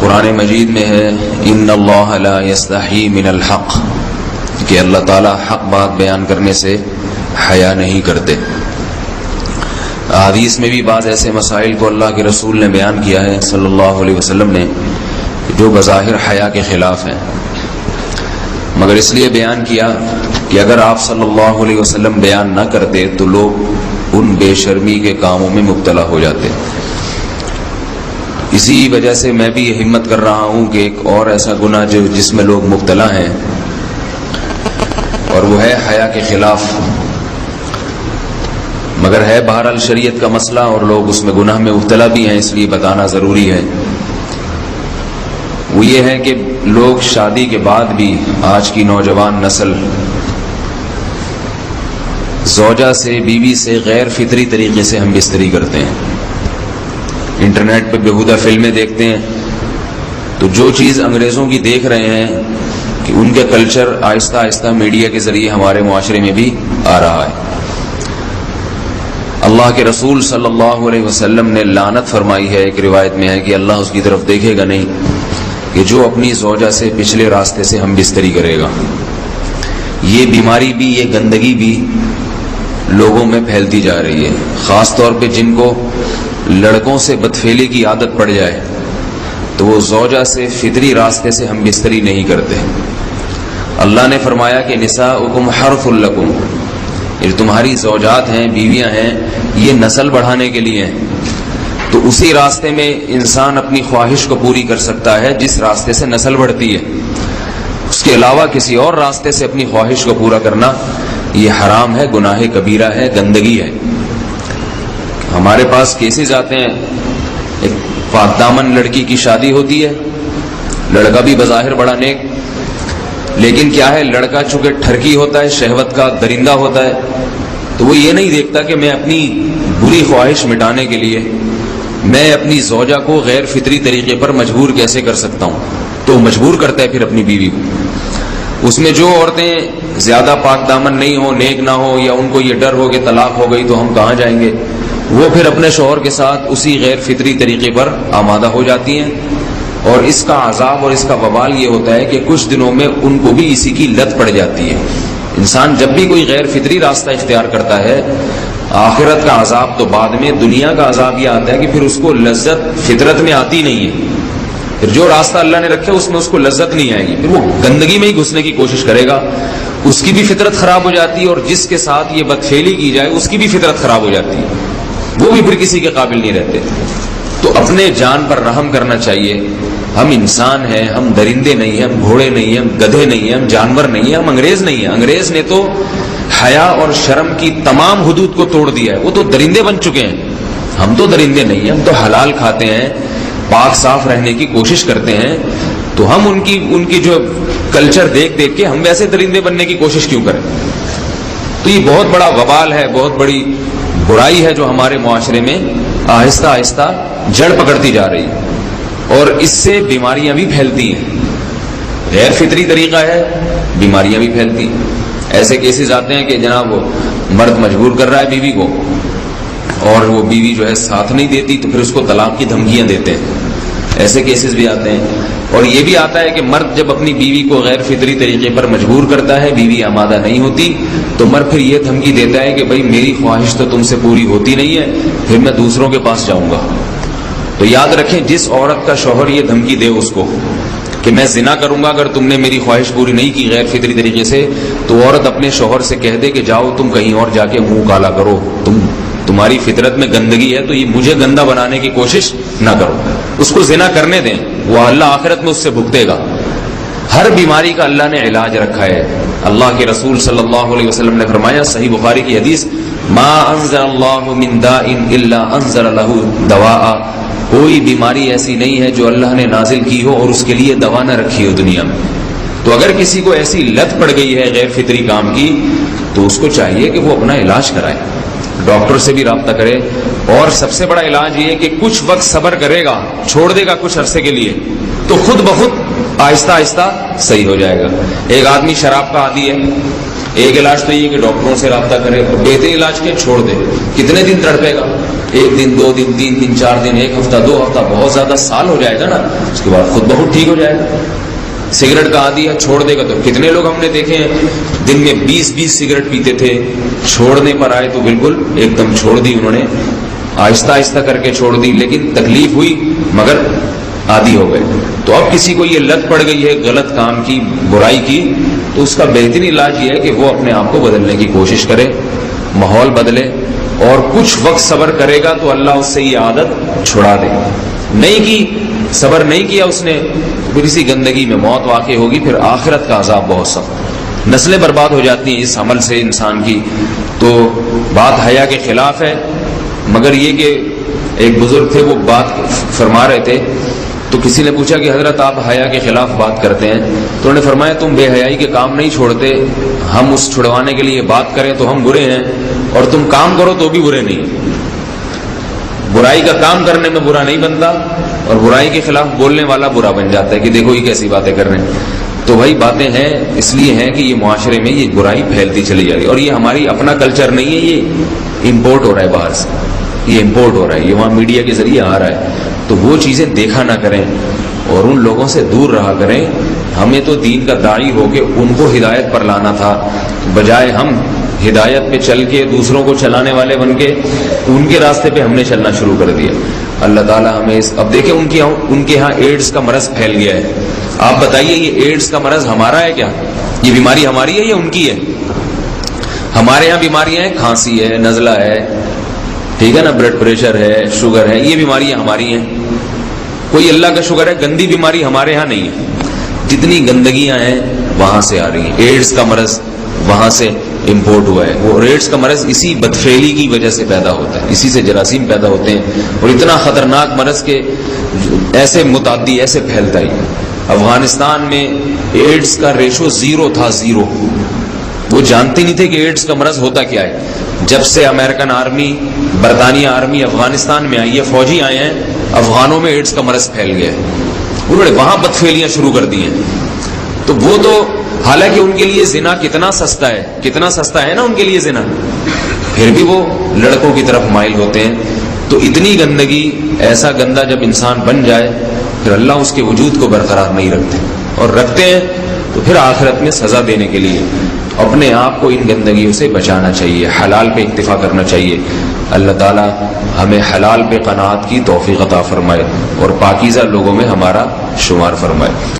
قرآن مجید میں ہے ان اللہ لا یستحی من الحق، کہ اللہ تعالیٰ حق بات بیان کرنے سے حیا نہیں کرتے۔ حدیث میں بھی بعض ایسے مسائل کو اللہ کے رسول نے بیان کیا ہے صلی اللہ علیہ وسلم نے جو بظاہر حیا کے خلاف ہیں، مگر اس لیے بیان کیا کہ اگر آپ صلی اللہ علیہ وسلم بیان نہ کرتے تو لوگ ان بے شرمی کے کاموں میں مبتلا ہو جاتے۔ اسی وجہ سے میں بھی یہ ہمت کر رہا ہوں کہ ایک اور ایسا گناہ جس میں لوگ مبتلا ہیں، اور وہ ہے حیا کے خلاف، مگر ہے بہرحال شریعت کا مسئلہ اور لوگ اس میں گناہ میں مبتلا بھی ہیں، اس لیے بتانا ضروری ہے۔ وہ یہ ہے کہ لوگ شادی کے بعد بھی، آج کی نوجوان نسل زوجہ سے، بیوی سے غیر فطری طریقے سے ہم بستری کرتے ہیں۔ انٹرنیٹ پہ بیہودہ فلمیں دیکھتے ہیں، تو جو چیز انگریزوں کی دیکھ رہے ہیں کہ ان کے کلچر آہستہ آہستہ میڈیا کے ذریعے ہمارے معاشرے میں بھی آ رہا ہے۔ اللہ کے رسول صلی اللہ علیہ وسلم نے لعنت فرمائی ہے، ایک روایت میں ہے کہ اللہ اس کی طرف دیکھے گا نہیں کہ جو اپنی زوجہ سے پچھلے راستے سے ہم بستری کرے گا۔ یہ بیماری بھی، یہ گندگی بھی لوگوں میں پھیلتی جا رہی ہے، خاص طور پہ جن کو لڑکوں سے بدفعلی کی عادت پڑ جائے تو وہ زوجہ سے فطری راستے سے ہم بستری نہیں کرتے۔ اللہ نے فرمایا کہ نساؤکم حرث لکم، یہ تمہاری زوجات ہیں، بیویاں ہیں، یہ نسل بڑھانے کے لیے ہیں۔ تو اسی راستے میں انسان اپنی خواہش کو پوری کر سکتا ہے جس راستے سے نسل بڑھتی ہے، اس کے علاوہ کسی اور راستے سے اپنی خواہش کو پورا کرنا یہ حرام ہے، گناہ کبیرہ ہے، گندگی ہے۔ ہمارے پاس کیسز آتے ہیں، ایک پاک دامن لڑکی کی شادی ہوتی ہے، لڑکا بھی بظاہر بڑا نیک، لیکن کیا ہے، لڑکا چونکہ ٹھرکی ہوتا ہے، شہوت کا درندہ ہوتا ہے، تو وہ یہ نہیں دیکھتا کہ میں اپنی بری خواہش مٹانے کے لیے میں اپنی زوجہ کو غیر فطری طریقے پر مجبور کیسے کر سکتا ہوں، تو مجبور کرتا ہے پھر اپنی بیوی کو۔ اس میں جو عورتیں زیادہ پاک دامن نہیں ہو، نیک نہ ہو، یا ان کو یہ ڈر ہو کہ طلاق ہو گئی تو ہم کہاں جائیں گے، وہ پھر اپنے شوہر کے ساتھ اسی غیر فطری طریقے پر آمادہ ہو جاتی ہیں، اور اس کا عذاب اور اس کا وبال یہ ہوتا ہے کہ کچھ دنوں میں ان کو بھی اسی کی لت پڑ جاتی ہے۔ انسان جب بھی کوئی غیر فطری راستہ اختیار کرتا ہے، آخرت کا عذاب تو بعد میں، دنیا کا عذاب یہ آتا ہے کہ پھر اس کو لذت فطرت میں آتی نہیں ہے، پھر جو راستہ اللہ نے رکھے اس میں اس کو لذت نہیں آئے گی، پھر وہ گندگی میں ہی گھسنے کی کوشش کرے گا، اس کی بھی فطرت خراب ہو جاتی ہے، اور جس کے ساتھ یہ بدفعلی کی جائے اس کی بھی فطرت خراب ہو جاتی ہے، وہ بھی پھر کسی کے قابل نہیں رہتے۔ تو اپنے جان پر رحم کرنا چاہیے۔ ہم انسان ہیں، ہم درندے نہیں ہیں، ہم گھوڑے نہیں ہیں، ہم گدھے نہیں ہیں، ہم جانور نہیں ہیں، ہم انگریز نہیں ہیں۔ انگریز نے تو حیا اور شرم کی تمام حدود کو توڑ دیا ہے، وہ تو درندے بن چکے ہیں، ہم تو درندے نہیں ہیں، ہم تو حلال کھاتے ہیں، پاک صاف رہنے کی کوشش کرتے ہیں، تو ہم ان کی جو کلچر دیکھ دیکھ کے ہم ویسے درندے بننے کی کوشش کیوں کریں؟ تو یہ بہت بڑا وبال ہے، بہت بڑی برائی ہے جو ہمارے معاشرے میں آہستہ آہستہ جڑ پکڑتی جا رہی ہے، اور اس سے بیماریاں بھی پھیلتی ہیں۔ غیر فطری طریقہ ہے، بیماریاں بھی پھیلتی ہیں۔ ایسے کیسز آتے ہیں کہ جناب وہ مرد مجبور کر رہا ہے بیوی کو، اور وہ بیوی جو ہے ساتھ نہیں دیتی تو پھر اس کو طلاق کی دھمکیاں دیتے ہیں، ایسے کیسز بھی آتے ہیں۔ اور یہ بھی آتا ہے کہ مرد جب اپنی بیوی کو غیر فطری طریقے پر مجبور کرتا ہے، بیوی آمادہ نہیں ہوتی، تو مرد پھر یہ دھمکی دیتا ہے کہ بھائی میری خواہش تو تم سے پوری ہوتی نہیں ہے، پھر میں دوسروں کے پاس جاؤں گا۔ تو یاد رکھیں، جس عورت کا شوہر یہ دھمکی دے اس کو کہ میں زنا کروں گا اگر تم نے میری خواہش پوری نہیں کی غیر فطری طریقے سے، تو عورت اپنے شوہر سے کہہ دے کہ جاؤ تم کہیں اور جا کے منہ کالا کرو، تمہاری فطرت میں گندگی ہے تو یہ مجھے گندا بنانے کی کوشش نہ کرو، اس کو زنا کرنے دیں، وہ اللہ آخرت میں اس سے بھگتے گا۔ ہر بیماری کا اللہ نے علاج رکھا ہے۔ اللہ کے رسول صلی اللہ علیہ وسلم نے فرمایا، صحیح بخاری کی حدیث، ما انزل اللہ من داء الا انزل له دواء، کوئی بیماری ایسی نہیں ہے جو اللہ نے نازل کی ہو اور اس کے لیے دوا نہ رکھی ہو دنیا میں۔ تو اگر کسی کو ایسی لت پڑ گئی ہے غیر فطری کام کی، تو اس کو چاہیے کہ وہ اپنا علاج کرائے، ڈاکٹر سے بھی رابطہ کرے، اور سب سے بڑا علاج یہ کہ کچھ وقت صبر کرے گا، چھوڑ دے گا کچھ عرصے کے لیے، تو خود بخود آہستہ آہستہ صحیح ہو جائے گا۔ ایک آدمی شراب کا عادی ہے، ایک علاج تو یہ کہ ڈاکٹروں سے رابطہ کرے، اور بہترین علاج کیا؟ چھوڑ دے۔ کتنے دن تڑپے گا؟ 1 دن 2 دن 3 دن 4 دن 1 ہفتہ 2 ہفتہ، بہت زیادہ سال ہو جائے گا نا، اس کے بعد خود بہت ٹھیک ہو جائے گا۔ سگریٹ کا عادی ہے، چھوڑ دے گا تو کتنے لوگ ہم نے دیکھے ہیں دن میں 20 سگریٹ پیتے تھے، چھوڑنے پر آئے تو بالکل ایک دم چھوڑ دی انہوں نے، آہستہ آہستہ کر کے چھوڑ دی، لیکن تکلیف ہوئی مگر عادی ہو گئے۔ تو اب کسی کو یہ لت پڑ گئی ہے غلط کام کی، برائی کی، تو اس کا بہترین علاج یہ ہے کہ وہ اپنے آپ کو بدلنے کی کوشش کرے، ماحول بدلے، اور کچھ وقت صبر کرے گا تو اللہ اس سے یہ عادت چھڑا دے گا۔ نہیں کی، صبر نہیں کیا اس نے، پھر اسی گندگی میں موت واقع ہوگی، پھر آخرت کا عذاب بہت سخت، نسلیں برباد ہو جاتی ہیں اس عمل سے انسان کی۔ تو بات حیا کے خلاف ہے، مگر یہ کہ ایک بزرگ تھے وہ بات فرما رہے تھے، تو کسی نے پوچھا کہ حضرت آپ حیا کے خلاف بات کرتے ہیں، تو انہوں نے فرمایا تم بے حیائی کے کام نہیں چھوڑتے، ہم اس چھڑوانے کے لیے بات کریں تو ہم برے ہیں، اور تم کام کرو تو بھی برے نہیں۔ برائی کا کام کرنے میں برا نہیں بنتا، اور برائی کے خلاف بولنے والا برا بن جاتا ہے کہ دیکھو یہ کیسی باتیں کر رہے ہیں۔ تو بھائی باتیں ہیں اس لیے ہیں کہ یہ معاشرے میں یہ برائی پھیلتی چلی جا رہی ہے، اور یہ ہماری اپنا کلچر نہیں ہے، یہ امپورٹ ہو رہا ہے باہر سے، یہ امپورٹ ہو رہا ہے، یہ وہاں میڈیا کے ذریعے آ رہا ہے۔ تو وہ چیزیں دیکھا نہ کریں اور ان لوگوں سے دور رہا کریں۔ ہمیں تو دین کا داعی ہو کے ان کو ہدایت پر لانا تھا، بجائے ہم ہدایت پہ چل کے دوسروں کو چلانے والے بن کے ان کے راستے پہ ہم نے چلنا شروع کر دیا۔ اللہ تعالیٰ ہمیں اب دیکھیں ان کے ہاں ایڈز کا مرض پھیل گیا ہے۔ آپ بتائیے یہ ایڈز کا مرض ہمارا ہے کیا؟ یہ بیماری ہماری ہے یا ان کی ہے؟ ہمارے ہاں بیماریاں ہیں، کھانسی ہے، نزلہ ہے، ٹھیک ہے نا، بلڈ پریشر ہے، شوگر ہے، یہ بیماریاں ہماری ہیں۔ کوئی اللہ کا شکر ہے گندی بیماری ہمارے ہاں نہیں ہے۔ جتنی گندگیاں ہیں وہاں سے آ رہی ہیں، ایڈز کا مرض وہاں سے امپورٹ ہوا ہے۔ وہ ایڈز کا مرض اسی بدفعلی کی وجہ سے پیدا ہوتا ہے، اسی سے جراثیم پیدا ہوتے ہیں، اور اتنا خطرناک مرض کے ایسے متعدی ایسے پھیلتا ہی۔ افغانستان میں ایڈز کا ریشو 0 تھا، 0۔ وہ جانتے نہیں تھے کہ ایڈز کا مرض ہوتا کیا ہے۔ جب سے امریکن آرمی، برطانیہ آرمی افغانستان میں آئی ہے، فوجی آئے ہیں، افغانوں میں ایڈز کا مرض پھیل گیا ہے، انہوں نے وہاں بدفعلیاں شروع کر دی ہیں۔ تو وہ تو حالانکہ ان کے لیے زنا کتنا سستا ہے، کتنا سستا ہے نا ان کے لیے زنا، پھر بھی وہ لڑکوں کی طرف مائل ہوتے ہیں۔ تو اتنی گندگی، ایسا گندا جب انسان بن جائے پھر اللہ اس کے وجود کو برقرار نہیں رکھتے، اور رکھتے ہیں تو پھر آخرت میں سزا دینے کے لیے اپنے آپ کو ان گندگیوں سے بچانا چاہیے، حلال پہ اکتفا کرنا چاہیے۔ اللہ تعالیٰ ہمیں حلال پہ قناعت کی توفیق عطا فرمائے اور پاکیزہ لوگوں میں ہمارا شمار فرمائے۔